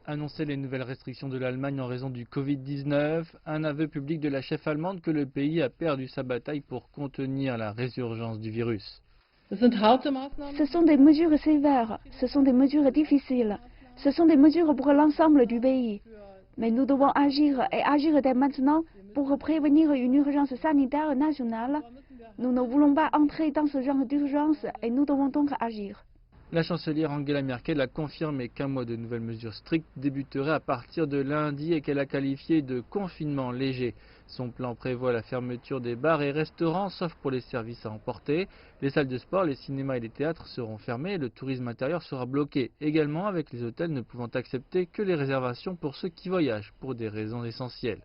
Annoncer les nouvelles restrictions de l'Allemagne en raison du Covid-19, un aveu public de la chef allemande que le pays a perdu sa bataille pour contenir la résurgence du virus. Ce sont des mesures sévères, ce sont des mesures difficiles, ce sont des mesures pour l'ensemble du pays. Mais nous devons agir et agir dès maintenant pour prévenir une urgence sanitaire nationale. Nous ne voulons pas entrer dans ce genre d'urgence et nous devons donc agir. La chancelière Angela Merkel a confirmé qu'un mois de nouvelles mesures strictes débuterait à partir de lundi et qu'elle a qualifié de confinement léger. Son plan prévoit la fermeture des bars et restaurants, sauf pour les services à emporter. Les salles de sport, les cinémas et les théâtres seront fermés et le tourisme intérieur sera bloqué, également avec les hôtels ne pouvant accepter que les réservations pour ceux qui voyagent, pour des raisons essentielles.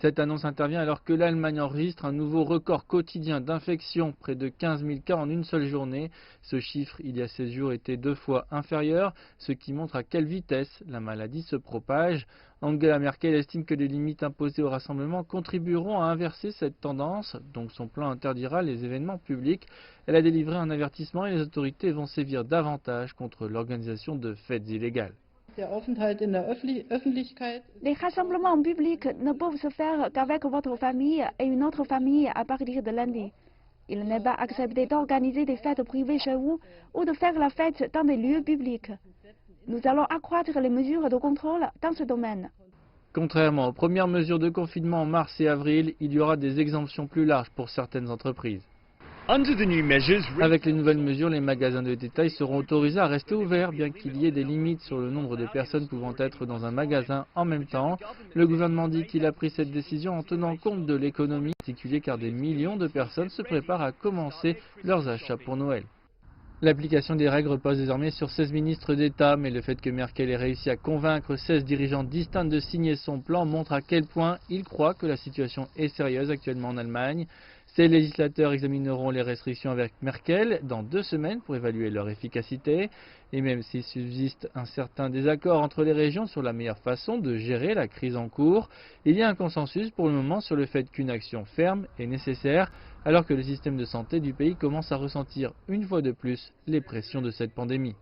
Cette annonce intervient alors que l'Allemagne enregistre un nouveau record quotidien d'infections, près de 15 000 cas en une seule journée. Ce chiffre, il y a 16 jours, était 2 fois inférieur, ce qui montre à quelle vitesse la maladie se propage. Angela Merkel estime que les limites imposées au rassemblement contribueront à inverser cette tendance, donc son plan interdira les événements publics. Elle a délivré un avertissement et les autorités vont sévir davantage contre l'organisation de fêtes illégales. Les rassemblements publics ne peuvent se faire qu'avec votre famille et une autre famille à partir de lundi. Il n'est pas accepté d'organiser des fêtes privées chez vous ou de faire la fête dans des lieux publics. Nous allons accroître les mesures de contrôle dans ce domaine. Contrairement aux premières mesures de confinement en mars et avril, il y aura des exemptions plus larges pour certaines entreprises. Avec les nouvelles mesures, les magasins de détail seront autorisés à rester ouverts, bien qu'il y ait des limites sur le nombre de personnes pouvant être dans un magasin en même temps. Le gouvernement dit qu'il a pris cette décision en tenant compte de l'économie, en particulier car des millions de personnes se préparent à commencer leurs achats pour Noël. L'application des règles repose désormais sur 16 ministres d'État, mais le fait que Merkel ait réussi à convaincre 16 dirigeants distincts de signer son plan montre à quel point il croit que la situation est sérieuse actuellement en Allemagne. Ces législateurs examineront les restrictions avec Merkel dans 2 semaines pour évaluer leur efficacité. Et même s'il subsiste un certain désaccord entre les régions sur la meilleure façon de gérer la crise en cours, il y a un consensus pour le moment sur le fait qu'une action ferme est nécessaire, alors que le système de santé du pays commence à ressentir une fois de plus les pressions de cette pandémie.